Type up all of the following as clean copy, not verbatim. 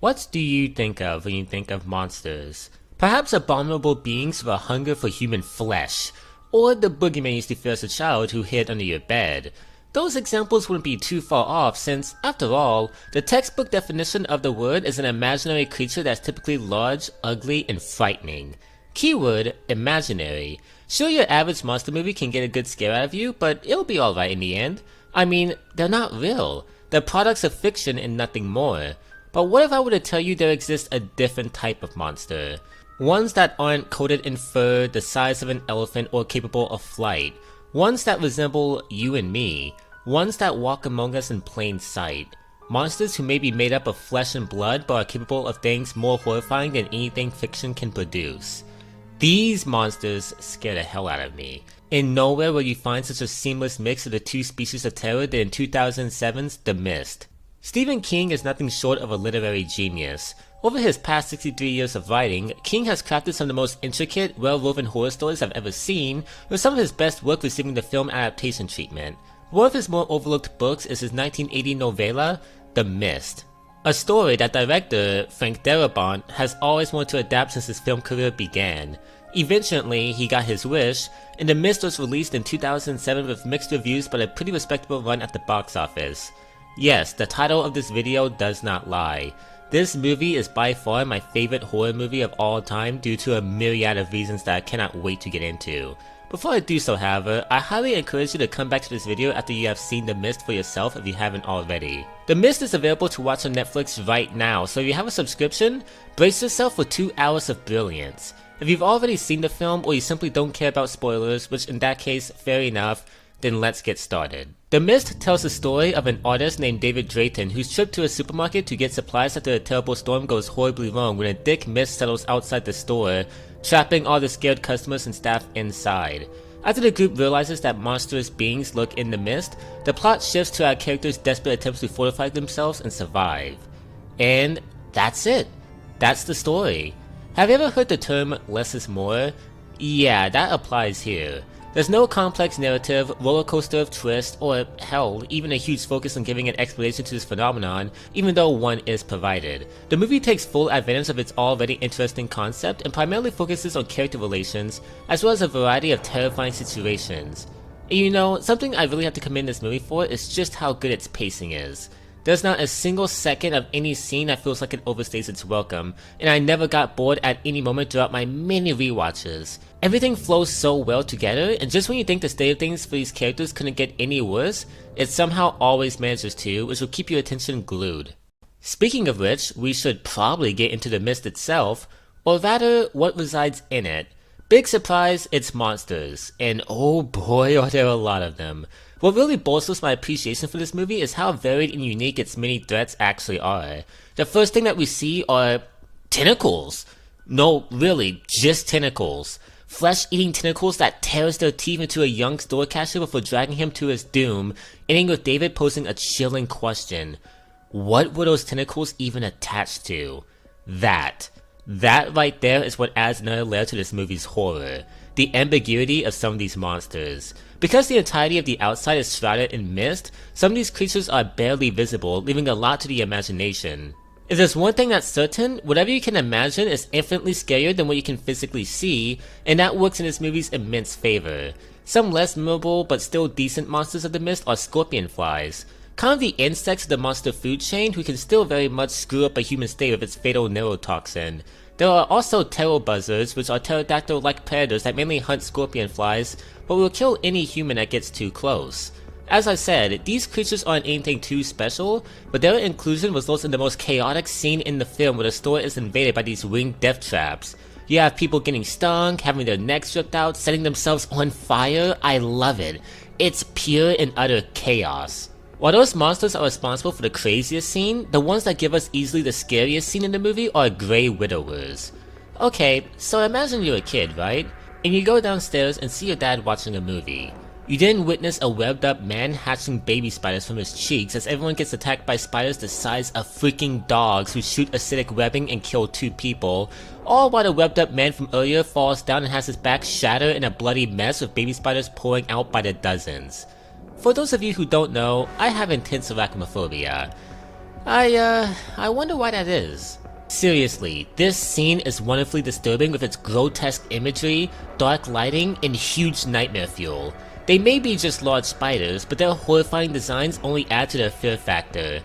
What do you think of when you think of monsters? Perhaps abominable beings with a hunger for human flesh, or the boogeyman you used to fear as a child who hid under your bed. Those examples wouldn't be too far off since, after all, the textbook definition of the word is an imaginary creature that's typically large, ugly, and frightening. Keyword, imaginary. Sure, your average monster movie can get a good scare out of you, but it'll be alright in the end. I mean, they're not real. They're products of fiction and nothing more. But what if I were to tell you there exists a different type of monster? Ones that aren't coated in fur, the size of an elephant, or capable of flight. Ones that resemble you and me. Ones that walk among us in plain sight. Monsters who may be made up of flesh and blood but are capable of things more horrifying than anything fiction can produce. These monsters scare the hell out of me. In nowhere will you find such a seamless mix of the two species of terror than in 2007's The Mist. Stephen King is nothing short of a literary genius. Over his past 63 years of writing, King has crafted some of the most intricate, well-woven horror stories I've ever seen, with some of his best work receiving the film adaptation treatment. One of his more overlooked books is his 1980 novella, The Mist. A story that director Frank Darabont has always wanted to adapt since his film career began. Eventually, he got his wish, and The Mist was released in 2007 with mixed reviews but a pretty respectable run at the box office. Yes, the title of this video does not lie. This movie is by far my favorite horror movie of all time due to a myriad of reasons that I cannot wait to get into. Before I do so, however, I highly encourage you to come back to this video after you have seen The Mist for yourself if you haven't already. The Mist is available to watch on Netflix right now, so if you have a subscription, brace yourself for 2 hours of brilliance. If you've already seen the film or you simply don't care about spoilers, which in that case, fair enough, then let's get started. The Mist tells the story of an artist named David Drayton whose trip to a supermarket to get supplies after a terrible storm goes horribly wrong when a thick mist settles outside the store, trapping all the scared customers and staff inside. After the group realizes that monstrous beings lurk in the mist, the plot shifts to our characters' desperate attempts to fortify themselves and survive. And that's it. That's the story. Have you ever heard the term less is more? Yeah, that applies here. There's no complex narrative, roller coaster of twist, or hell, even a huge focus on giving an explanation to this phenomenon, even though one is provided. The movie takes full advantage of its already interesting concept and primarily focuses on character relations, as well as a variety of terrifying situations. And you know, something I really have to commend this movie for is just how good its pacing is. There's not a single second of any scene that feels like it overstays its welcome, and I never got bored at any moment throughout my many rewatches. Everything flows so well together, and just when you think the state of things for these characters couldn't get any worse, it somehow always manages to, which will keep your attention glued. Speaking of which, we should probably get into The Mist itself, or rather, what resides in it. Big surprise, it's monsters, and oh boy are there a lot of them. What really bolsters my appreciation for this movie is how varied and unique its many threats actually are. The first thing that we see are tentacles. No, really, just tentacles. Flesh-eating tentacles that tears their teeth into a young store cashier before dragging him to his doom, ending with David posing a chilling question. What were those tentacles even attached to? That right there is what adds another layer to this movie's horror. The ambiguity of some of these monsters. Because the entirety of the outside is shrouded in mist, some of these creatures are barely visible, leaving a lot to the imagination. If there's one thing that's certain, whatever you can imagine is infinitely scarier than what you can physically see, and that works in this movie's immense favor. Some less memorable but still decent monsters of the mist are scorpion flies. Kind of the insects of the monster food chain who can still very much screw up a human state with its fatal neurotoxin. There are also pterobuzzards, buzzards, which are pterodactyl-like predators that mainly hunt scorpion flies, but will kill any human that gets too close. As I said, these creatures aren't anything too special, but their inclusion results in the most chaotic scene in the film where the store is invaded by these winged death traps. You have people getting stung, having their necks ripped out, setting themselves on fire. I love it. It's pure and utter chaos. While those monsters are responsible for the craziest scene, the ones that give us easily the scariest scene in the movie are Grey Widowers. Okay, so imagine you're a kid, right? And you go downstairs and see your dad watching a movie. You then witness a webbed up man hatching baby spiders from his cheeks as everyone gets attacked by spiders the size of freaking dogs who shoot acidic webbing and kill 2 people, all while the webbed up man from earlier falls down and has his back shattered in a bloody mess with baby spiders pouring out by the dozens. For those of you who don't know, I have intense arachnophobia. I wonder why that is. Seriously, this scene is wonderfully disturbing with its grotesque imagery, dark lighting, and huge nightmare fuel. They may be just large spiders, but their horrifying designs only add to their fear factor.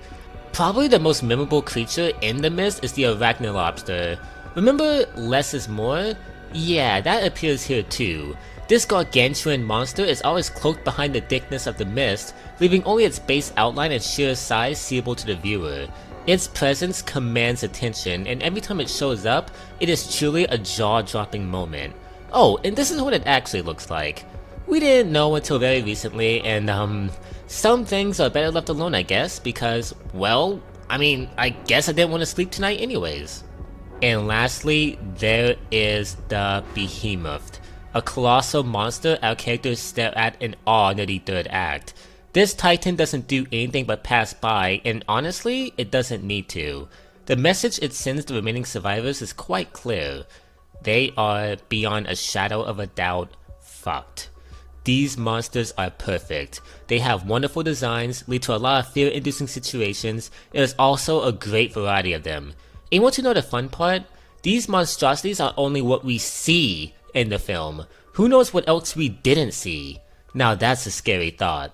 Probably the most memorable creature in the mist is the arachnid lobster. Remember less is more? Yeah, that appears here too. This gargantuan monster is always cloaked behind the thickness of the mist, leaving only its base outline and sheer size seeable to the viewer. Its presence commands attention, and every time it shows up, it is truly a jaw-dropping moment. Oh, and this is what it actually looks like. We didn't know until very recently, and some things are better left alone, I guess, because, well, I guess I didn't want to sleep tonight anyways. And lastly, there is the Behemoth, a colossal monster our characters stare at in awe near the third act. This titan doesn't do anything but pass by, and honestly, it doesn't need to. The message it sends the remaining survivors is quite clear. They are, beyond a shadow of a doubt, fucked. These monsters are perfect. They have wonderful designs, lead to a lot of fear-inducing situations, and there's also a great variety of them. And want to know the fun part? These monstrosities are only what we see in the film. Who knows what else we didn't see? Now that's a scary thought.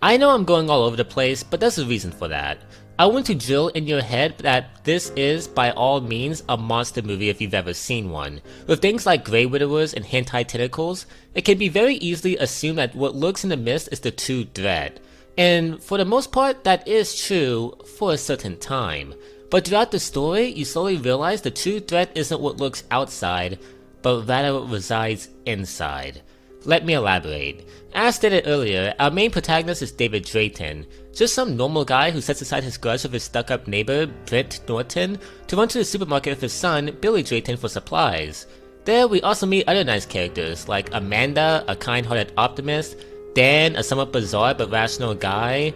I know I'm going all over the place, but there's a reason for that. I want to drill in your head that this is, by all means, a monster movie if you've ever seen one. With things like Grey Widowers and hentai tentacles, it can be very easily assumed that what lurks in the mist is the true threat. And for the most part, that is true for a certain time. But throughout the story, you slowly realize the true threat isn't what lurks outside, but rather what resides inside. Let me elaborate. As stated earlier, our main protagonist is David Drayton, just some normal guy who sets aside his grudge of his stuck-up neighbor, Brent Norton, to run to the supermarket with his son, Billy Drayton, for supplies. There we also meet other nice characters, like Amanda, a kind-hearted optimist, Dan, a somewhat bizarre but rational guy,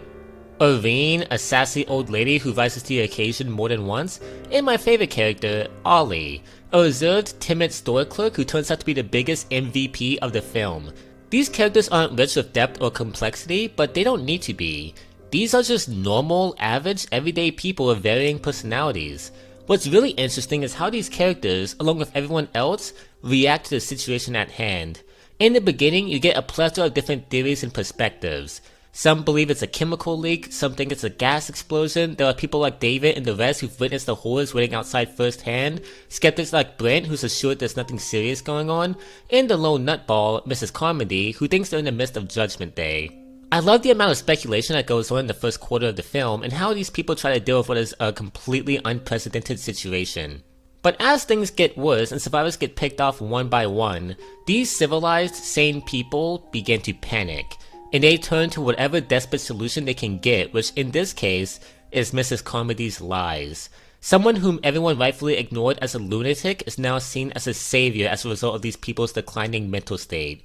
Irene, a sassy old lady who rises to the occasion more than once, and my favorite character, Ollie, a reserved, timid store clerk who turns out to be the biggest MVP of the film. These characters aren't rich with depth or complexity, but they don't need to be. These are just normal, average, everyday people with varying personalities. What's really interesting is how these characters, along with everyone else, react to the situation at hand. In the beginning, you get a plethora of different theories and perspectives. Some believe it's a chemical leak, some think it's a gas explosion, there are people like David and the rest who've witnessed the horrors waiting outside firsthand, skeptics like Brent who's assured there's nothing serious going on, and the lone nutball, Mrs. Carmody, who thinks they're in the midst of Judgment Day. I love the amount of speculation that goes on in the first quarter of the film and how these people try to deal with what is a completely unprecedented situation. But as things get worse and survivors get picked off one by one, these civilized, sane people begin to panic. And they turn to whatever desperate solution they can get, which in this case is Mrs. Carmody's lies. Someone whom everyone rightfully ignored as a lunatic is now seen as a savior as a result of these people's declining mental state.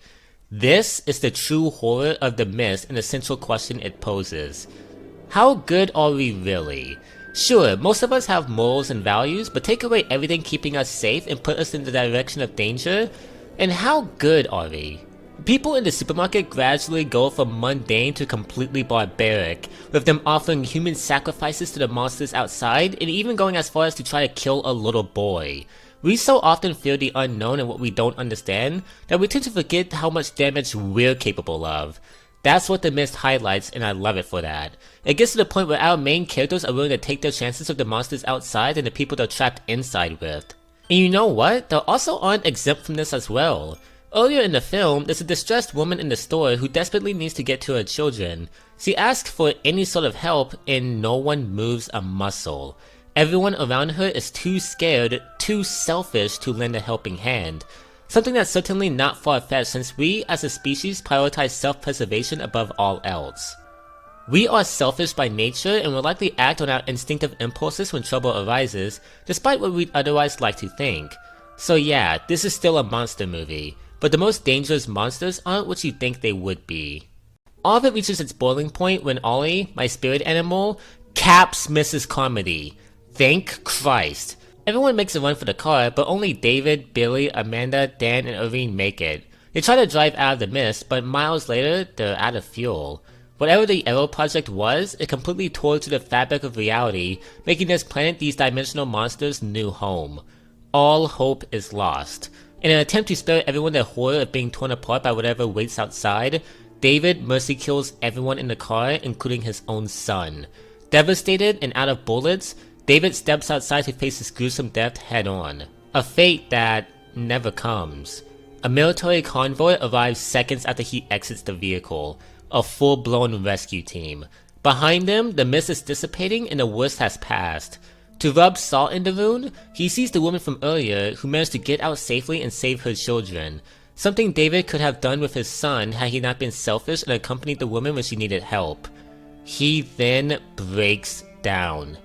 This is the true horror of the mist and the central question it poses. How good are we really? Sure, most of us have morals and values, but take away everything keeping us safe and put us in the direction of danger, and how good are we? People in the supermarket gradually go from mundane to completely barbaric, with them offering human sacrifices to the monsters outside and even going as far as to try to kill a little boy. We so often fear the unknown and what we don't understand that we tend to forget how much damage we're capable of. That's what The Mist highlights, and I love it for that. It gets to the point where our main characters are willing to take their chances with the monsters outside and the people they're trapped inside with. And you know what? They also aren't exempt from this as well. Earlier in the film, there's a distressed woman in the store who desperately needs to get to her children. She asks for any sort of help and no one moves a muscle. Everyone around her is too scared, too selfish to lend a helping hand. Something that's certainly not far-fetched since we as a species prioritize self-preservation above all else. We are selfish by nature and will likely act on our instinctive impulses when trouble arises, despite what we'd otherwise like to think. So yeah, this is still a monster movie. But the most dangerous monsters aren't what you think they would be. All of it reaches its boiling point when Ollie, my spirit animal, caps Mrs. Carmody. Thank Christ. Everyone makes a run for the car, but only David, Billy, Amanda, Dan, and Irene make it. They try to drive out of the mist, but miles later, they're out of fuel. Whatever the Arrow Project was, it completely tore through the fabric of reality, making this planet these dimensional monsters' new home. All hope is lost. In an attempt to spare everyone the horror of being torn apart by whatever waits outside, David mercy kills everyone in the car, including his own son. Devastated and out of bullets, David steps outside to face his gruesome death head-on. A fate that never comes. A military convoy arrives seconds after he exits the vehicle. A full-blown rescue team. Behind them, the mist is dissipating and the worst has passed. To rub salt in the wound, he sees the woman from earlier who managed to get out safely and save her children. Something David could have done with his son had he not been selfish and accompanied the woman when she needed help. He then breaks down.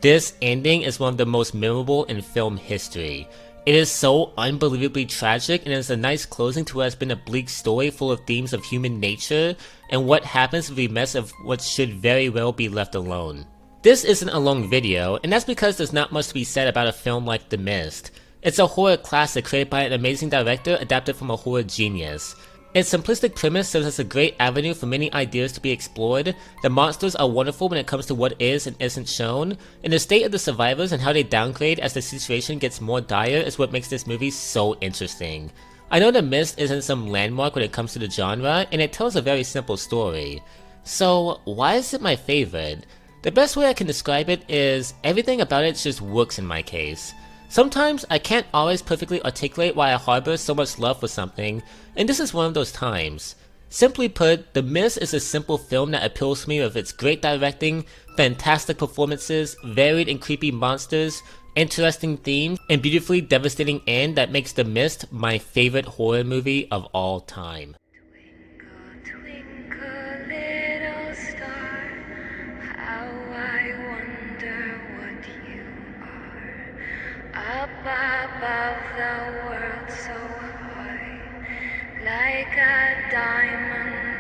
This ending is one of the most memorable in film history. It is so unbelievably tragic and is a nice closing to what has been a bleak story full of themes of human nature and what happens with the mess of what should very well be left alone. This isn't a long video, and that's because there's not much to be said about a film like The Mist. It's a horror classic created by an amazing director adapted from a horror genius. Its simplistic premise serves as a great avenue for many ideas to be explored. The monsters are wonderful when it comes to what is and isn't shown, and the state of the survivors and how they downgrade as the situation gets more dire is what makes this movie so interesting. I know The Mist isn't some landmark when it comes to the genre, and it tells a very simple story. So why is it my favorite? The best way I can describe it is everything about it just works in my case. Sometimes I can't always perfectly articulate why I harbor so much love for something, and this is one of those times. Simply put, The Mist is a simple film that appeals to me with its great directing, fantastic performances, varied and creepy monsters, interesting themes, and beautifully devastating end that makes The Mist my favorite horror movie of all time. Twinkle, twinkle, little star, how I wonder what you are. Up above the world so high, like a diamond